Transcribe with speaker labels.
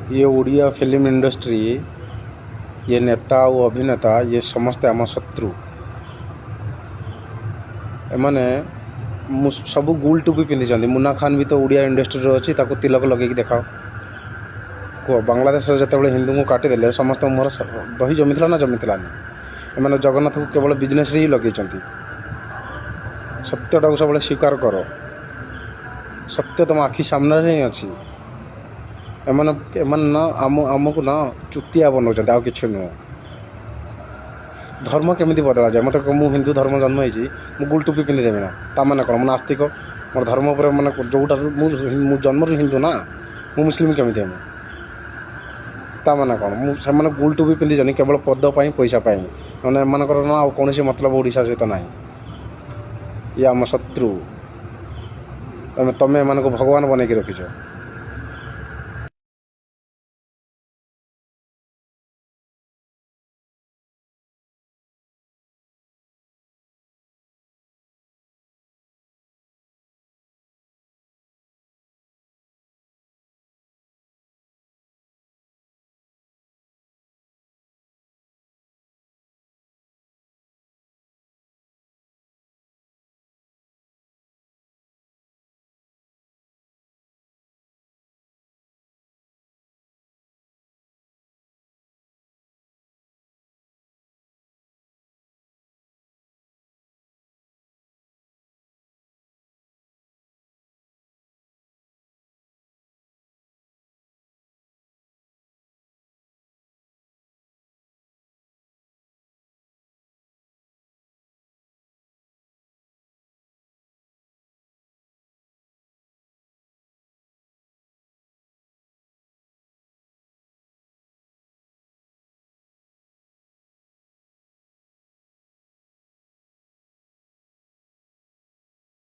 Speaker 1: ये Odia film industry ये नेता और अभिनेता ये समस्ते आम शत्रु एमाने सब गुल टुपी पिंधि मुन्ना खान भी तो ओडिया इंडस्ट्री अच्छी तिलक लगे देखाओ कह बांग्लादेश जो हिंदू को काटिदेले समस्त मुहर दही जमीला ना जमीलानी एम जगन्नाथ को केवल बिजनेस ही लगे सत्यटा को सब स्वीकार कर सत्य तुम आखि सामने ही अच्छी एम न आमको ना चुतिया बनाऊँ आ कि नुह धर्म केमी बदला जाए मत मु हिंदू धर्म जन्म हो गुल टुपी पिंधिदेवी ना ताने कौन मैं नास्तिक मोर धर्म पर मैंने जोटा मु जन्म हिंदू ना मु मुस्लिम केमी हेमी ताने कौन मुझे गुल टुपी पिंधि केवल पदपाई पैसा मैंने एमकर ना कौन मतलब ओडिशा सहित ना ये आम शत्रु तमें एम भगवान बनईक रखीच।